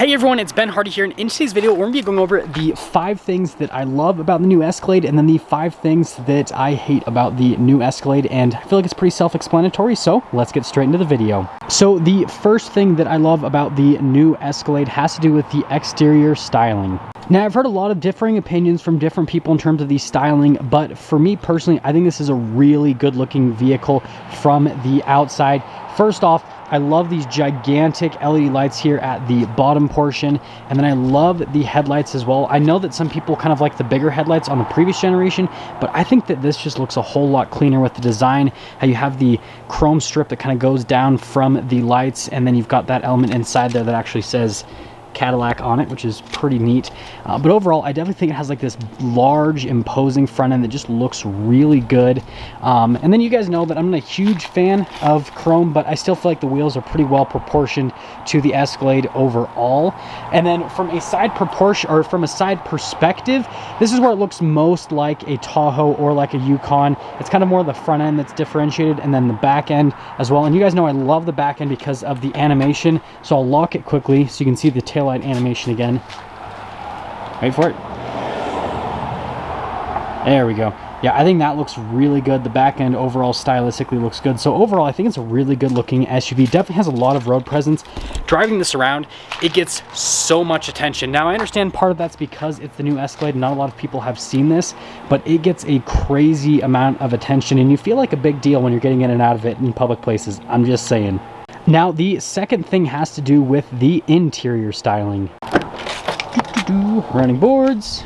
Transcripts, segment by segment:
Hey everyone, it's Ben Hardy here, and in today's video, we're going to be going over the 5 things that I love about the new Escalade, and then the 5 things that I hate about the new Escalade, and I feel like it's pretty self-explanatory, so let's get straight into the video. So the first thing that I love about the new Escalade has to do with the exterior styling. Now, I've heard a lot of differing opinions from different people in terms of the styling, but for me personally, I think this is a really good-looking vehicle from the outside. First off, I love these gigantic LED lights here at the bottom portion, and then I love the headlights as well. I know that some people kind of like the bigger headlights on the previous generation, but I think that this just looks a whole lot cleaner with the design, how you have the chrome strip that kind of goes down from the lights, and then you've got that element inside there that actually says Cadillac on it, which is pretty neat. But overall, I definitely think it has like this large, imposing front end that just looks really good. And then you guys know that I'm not a huge fan of chrome, but I still feel like the wheels are pretty well proportioned to the Escalade overall. And then from a side proportion, or from a side perspective, this is where it looks most like a Tahoe or like a Yukon. It's kind of more the front end that's differentiated, and then the back end as well. And you guys know I love the back end because of the animation, so I'll lock it quickly so you can see the taillight animation again. Wait for it. There we go. Yeah, I think that looks really good. The back end overall stylistically looks good. So overall, I think it's a really good looking SUV. Definitely has a lot of road presence. Driving this around, it gets so much attention. Now, I understand part of that's because it's the new Escalade. Not a lot of people have seen this, but it gets a crazy amount of attention, and you feel like a big deal when you're getting in and out of it in public places. I'm just saying. Now, the second thing has to do with the interior styling. Running boards.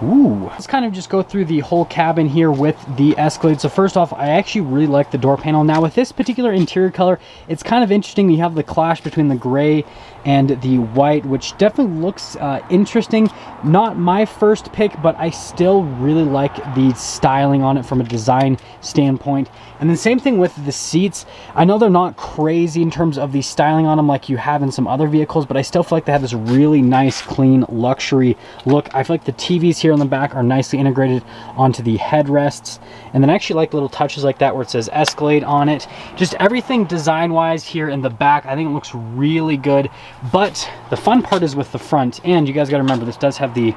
Ooh. Let's kind of just go through the whole cabin here with the Escalade. So first off, I actually really like the door panel. Now with this particular interior color, it's kind of interesting. You have the clash between the gray and the white, which definitely looks interesting. Not my first pick, but I still really like the styling on it from a design standpoint. And then same thing with the seats. I know they're not crazy in terms of the styling on them like you have in some other vehicles, but I still feel like they have this really nice, clean, luxury look. I feel like the TVs here on the back are nicely integrated onto the headrests. And then I actually like little touches like that where it says Escalade on it. Just everything design-wise here in the back, I think it looks really good. But the fun part is with the front, and you guys gotta remember, this does have the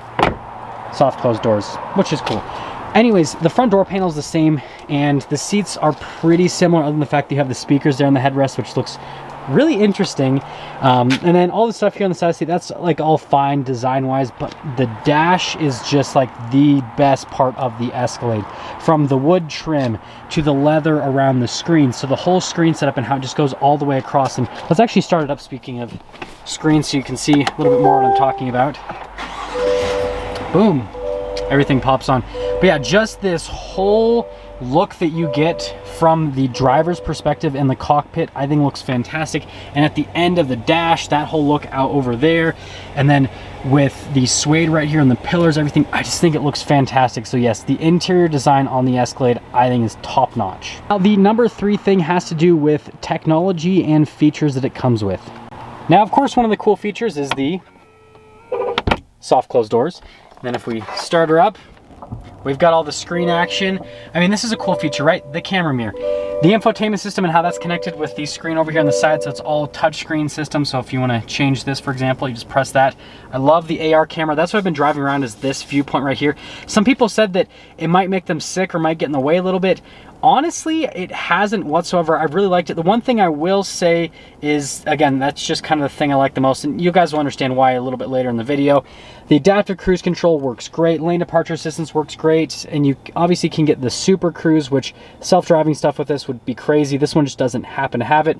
soft close doors, which is cool. Anyways, the front door panel is the same, and the seats are pretty similar other than the fact that you have the speakers there in the headrest, which looks really interesting. And then all the stuff here on the side seat, that's like all fine design-wise, but the dash is just like the best part of the Escalade. From the wood trim to the leather around the screen, so the whole screen setup and how it just goes all the way across. And let's actually start it up, speaking of screens, so you can see a little bit more what I'm talking about. Boom. Everything pops on. But yeah, just this whole look that you get from the driver's perspective in the cockpit, I think looks fantastic. And at the end of the dash, that whole look out over there, and then with the suede right here and the pillars, everything, I just think it looks fantastic. So yes, the interior design on the Escalade, I think, is top notch. Now, the number 3 thing has to do with technology and features that it comes with. Now, of course, one of the cool features is the soft close doors. Then if we start her up, we've got all the screen action. I mean, this is a cool feature, right? The camera mirror. The infotainment system and how that's connected with the screen over here on the side, so it's all touchscreen system. So if you want to change this, for example, you just press that. I love the AR camera. That's what I've been driving around, is this viewpoint right here. Some people said that it might make them sick or might get in the way a little bit. Honestly, it hasn't whatsoever. I really liked it. The one thing I will say is, again, that's just kind of the thing I like the most, and you guys will understand why a little bit later in the video. The adaptive cruise control works great. Lane departure assistance works great, and you obviously can get the super cruise, which self-driving stuff with this would be crazy. This one just doesn't happen to have it.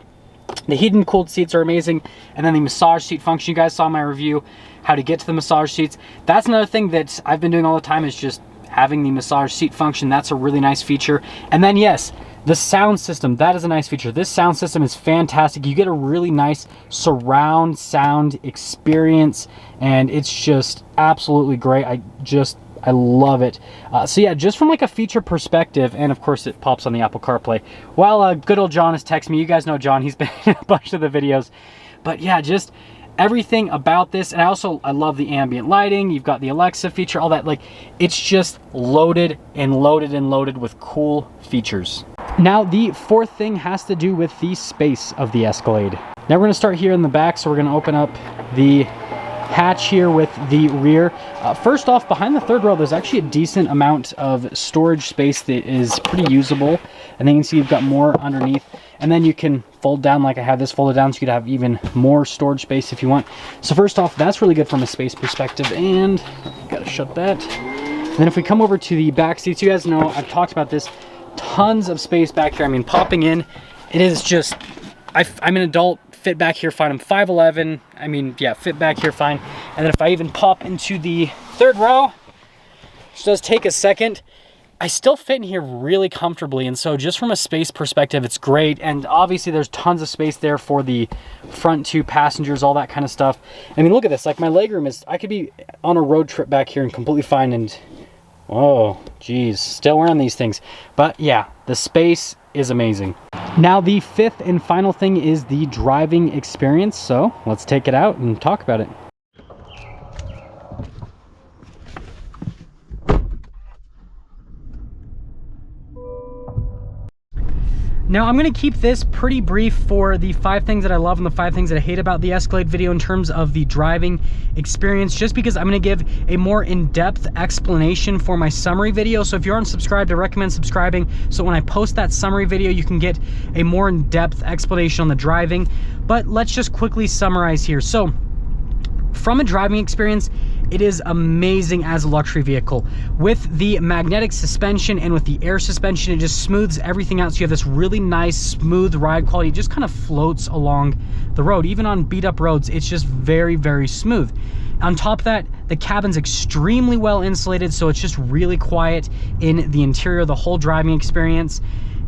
The heated and cooled seats are amazing, and then the massage seat function. You guys saw my review, how to get to the massage seats. That's another thing that I've been doing all the time, is just having the massage seat function. That's a really nice feature. And then yes, the sound system, that is a nice feature. This sound system is fantastic. You get a really nice surround sound experience, and it's just absolutely great. I love it. So yeah, just from like a feature perspective, and of course it pops on the Apple CarPlay. While good old John has texted me, you guys know John, he's been in a bunch of the videos. But yeah, just everything about this. And I love the ambient lighting. You've got the Alexa feature, all that. Like, it's just loaded and loaded and loaded with cool features. Now, the fourth thing has to do with the space of the Escalade. Now we're gonna start here in the back, so we're gonna open up the hatch here with the rear. First off, behind the third row, there's actually a decent amount of storage space that is pretty usable. And then you can see you've got more underneath. And then you can fold down like I have this folded down, so you could have even more storage space if you want. So first off, that's really good from a space perspective, and gotta shut that. And then if we come over to the back seats, you guys know I've talked about this, tons of space back here. I mean, popping in, it is just, I'm an adult, fit back here fine. I'm 5'11", I mean, yeah, fit back here fine. And then if I even pop into the third row, which does take a second, I still fit in here really comfortably. And so just from a space perspective, it's great. And obviously there's tons of space there for the front two passengers, all that kind of stuff. I mean, look at this, like my legroom is, I could be on a road trip back here and completely fine. And oh, geez, still wearing these things. But yeah, the space is amazing. Now the fifth and final thing is the driving experience. So let's take it out and talk about it. Now I'm gonna keep this pretty brief for the 5 things that I love and the 5 things that I hate about the Escalade video in terms of the driving experience, just because I'm gonna give a more in-depth explanation for my summary video. So if you aren't subscribed, I recommend subscribing, so when I post that summary video, you can get a more in-depth explanation on the driving. But let's just quickly summarize here. So from a driving experience, it is amazing as a luxury vehicle. With the magnetic suspension and with the air suspension, it just smooths everything out. So you have this really nice, smooth ride quality. It just kind of floats along the road. Even on beat up roads, it's just very, very smooth. On top of that, the cabin's extremely well insulated, so it's just really quiet in the interior, the whole driving experience.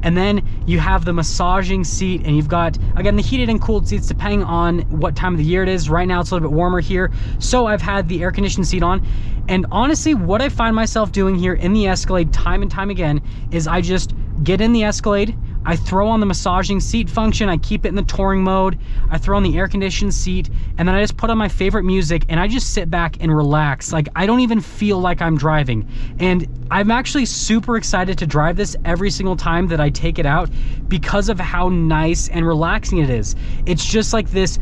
And then you have the massaging seat, and you've got, again, the heated and cooled seats depending on what time of the year it is. Right now it's a little bit warmer here, so I've had the air conditioned seat on. And honestly, what I find myself doing here in the Escalade time and time again is I just get in the Escalade, I throw on the massaging seat function, I keep it in the touring mode, I throw on the air conditioned seat, and then I just put on my favorite music and I just sit back and relax. Like, I don't even feel like I'm driving. And I'm actually super excited to drive this every single time that I take it out because of how nice and relaxing it is. It's just like this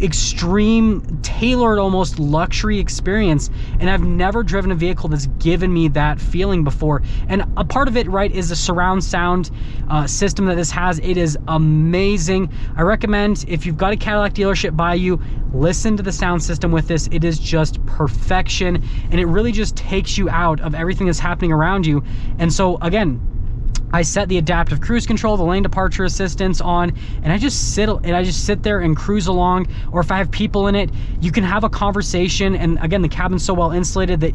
extreme, tailored, almost luxury experience, and I've never driven a vehicle that's given me that feeling before. And a part of it, right, is the surround sound system that this has. It is amazing. I recommend, if you've got a Cadillac dealership by you, listen to the sound system with this. It is just perfection, and it really just takes you out of everything that's happening around you. And so again, I set the adaptive cruise control, the lane departure assistance on, and I just sit there and cruise along. Or if I have people in it, you can have a conversation. And again, the cabin's so well insulated that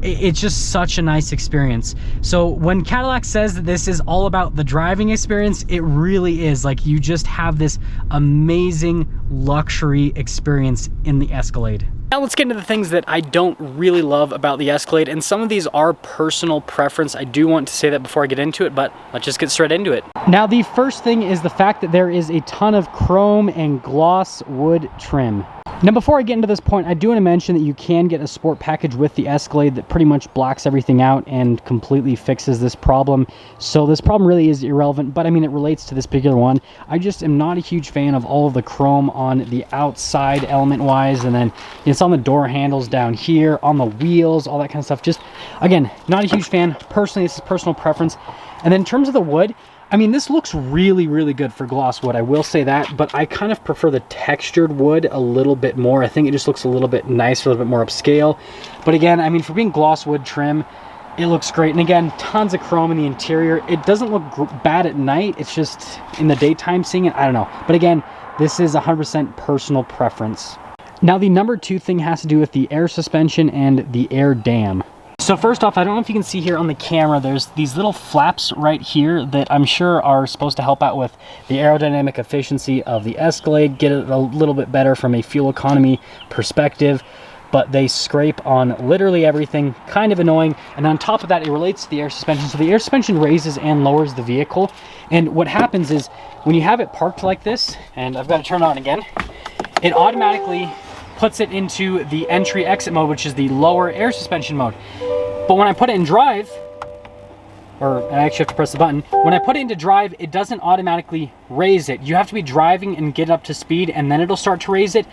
it's just such a nice experience. So when Cadillac says that this is all about the driving experience, it really is. Like, you just have this amazing luxury experience in the Escalade. Now let's get into the things that I don't really love about the Escalade, and some of these are personal preference. I do want to say that before I get into it, but let's just get straight into it. Now the first thing is the fact that there is a ton of chrome and gloss wood trim. Now before I get into this point, I do want to mention that you can get a sport package with the Escalade that pretty much blacks everything out and completely fixes this problem. So this problem really is irrelevant, but I mean, it relates to this particular one. I just am not a huge fan of all of the chrome on the outside element wise, and then it's on the door handles down here, on the wheels, all that kind of stuff. Just, again, not a huge fan. Personally, this is personal preference. And then in terms of the wood, I mean, this looks really, really good for gloss wood, I will say that, but I kind of prefer the textured wood a little bit more. I think it just looks a little bit nicer, a little bit more upscale. But again, I mean, for being gloss wood trim, it looks great. And again, tons of chrome in the interior. It doesn't look bad at night. It's just in the daytime seeing it, I don't know. But again, this is 100% personal preference. Now, the number 2 thing has to do with the air suspension and the air dam. So first off, I don't know if you can see here on the camera, there's these little flaps right here that I'm sure are supposed to help out with the aerodynamic efficiency of the Escalade, get it a little bit better from a fuel economy perspective, but they scrape on literally everything, kind of annoying. And on top of that, it relates to the air suspension. So the air suspension raises and lowers the vehicle. And what happens is when you have it parked like this, and I've got to turn it on again, it automatically puts it into the entry exit mode, which is the lower air suspension mode. But when I put it in drive, or I actually have to press the button. When I put it into drive, it doesn't automatically raise it. You have to be driving and get up to speed, and then it'll start to raise it.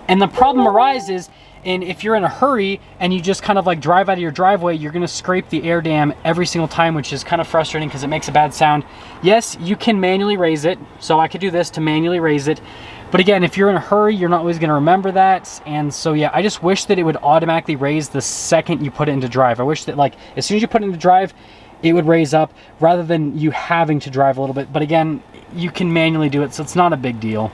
And the problem arises, and if you're in a hurry and you just kind of like drive out of your driveway, you're gonna scrape the air dam every single time, which is kind of frustrating because it makes a bad sound. Yes, you can manually raise it. So I could do this to manually raise it. But again, if you're in a hurry, you're not always gonna remember that. And so yeah, I just wish that it would automatically raise the second you put it into drive. I wish that like, as soon as you put it into drive, it would raise up rather than you having to drive a little bit. But again, you can manually do it, so it's not a big deal.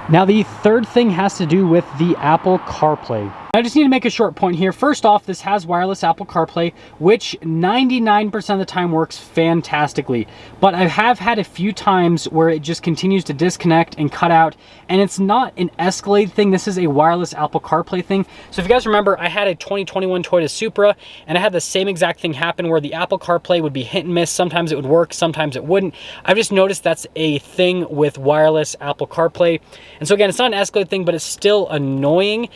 Now the third thing has to do with the Apple CarPlay. I just need to make a short point here. First off, this has wireless Apple CarPlay, which 99% of the time works fantastically. But I have had a few times where it just continues to disconnect and cut out, and it's not an Escalade thing. This is a wireless Apple CarPlay thing. So if you guys remember, I had a 2021 Toyota Supra, and I had the same exact thing happen where the Apple CarPlay would be hit and miss. Sometimes it would work, sometimes it wouldn't. I've just noticed that's a thing with wireless Apple CarPlay. And so again, it's not an Escalade thing, but it's still annoying.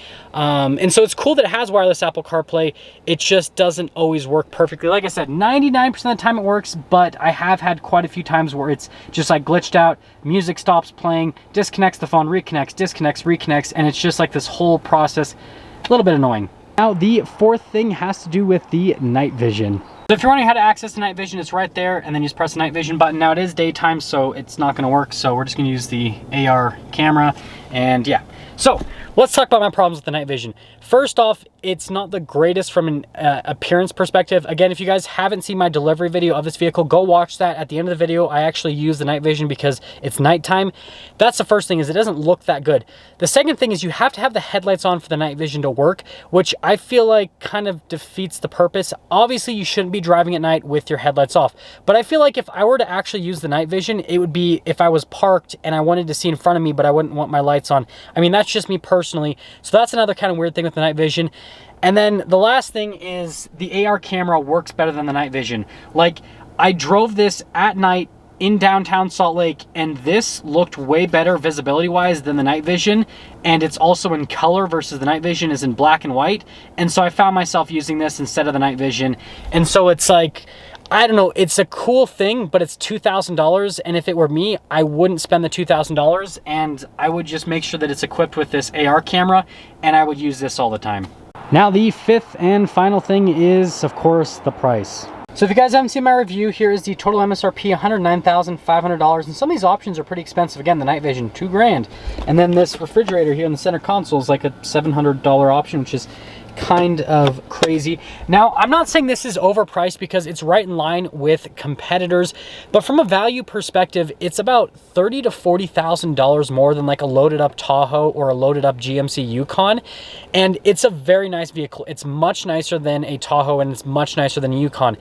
And so it's cool that it has wireless Apple CarPlay. It just doesn't always work perfectly. Like I said, 99% of the time it works, but I have had quite a few times where it's just like glitched out, music stops playing, disconnects the phone, reconnects, disconnects, reconnects, and it's just like this whole process, a little bit annoying. Now, the fourth thing has to do with the night vision. So if you're wondering how to access the night vision, it's right there, and then you just press the night vision button. Now it is daytime, so it's not gonna work, so we're just gonna use the AR camera, and yeah. So let's talk about my problems with the night vision. First off, it's not the greatest from an appearance perspective. Again, if you guys haven't seen my delivery video of this vehicle, go watch that. At the end of the video, I actually use the night vision because it's nighttime. That's the first thing, is it doesn't look that good. The second thing is you have to have the headlights on for the night vision to work, which I feel like kind of defeats the purpose. Obviously, you shouldn't be driving at night with your headlights off, but I feel like if I were to actually use the night vision, it would be if I was parked and I wanted to see in front of me, but I wouldn't want my lights on. I mean, that's just me personally. So that's another kind of weird thing with the night vision. And then the last thing is the AR camera works better than the night vision. Like, I drove this at night in downtown Salt Lake, and this looked way better visibility wise than the night vision, and it's also in color versus the night vision is in black and white. And so I found myself using this instead of the night vision. And so it's like, I don't know, it's a cool thing, but it's $2,000, and if it were me, I wouldn't spend the $2,000, and I would just make sure that it's equipped with this AR camera, and I would use this all the time. Now the fifth and final thing is, of course, the price. So if you guys haven't seen my review, here is the total MSRP, $109,500, and some of these options are pretty expensive. Again, the night vision, $2 grand, and then this refrigerator here in the center console is like a $700 option, which is kind of crazy. Now, I'm not saying this is overpriced because it's right in line with competitors, but from a value perspective, it's about $30,000 to $40,000 more than like a loaded up Tahoe or a loaded up GMC Yukon. And it's a very nice vehicle. It's much nicer than a Tahoe, and it's much nicer than a Yukon.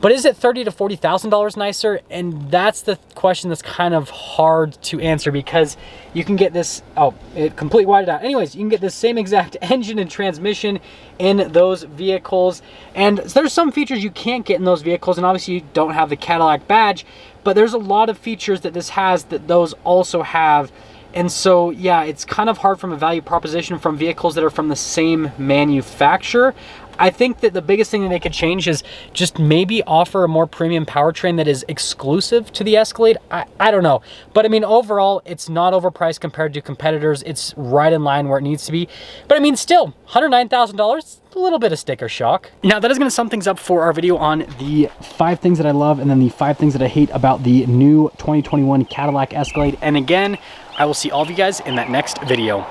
But is it $30,000 to $40,000 nicer? And that's the question that's kind of hard to answer, because you can get this, oh, it completely whited out. Anyways, you can get the same exact engine and transmission in those vehicles, and there's some features you can't get in those vehicles, and obviously you don't have the Cadillac badge, but there's a lot of features that this has that those also have. And so yeah, it's kind of hard from a value proposition from vehicles that are from the same manufacturer. I think that the biggest thing that they could change is just maybe offer a more premium powertrain that is exclusive to the Escalade. I don't know. But I mean, overall, it's not overpriced compared to competitors. It's right in line where it needs to be. But I mean, still, $109,000, a little bit of sticker shock. Now, that is going to sum things up for our video on the 5 things that I love and then the 5 things that I hate about the new 2021 Cadillac Escalade. And again, I will see all of you guys in that next video.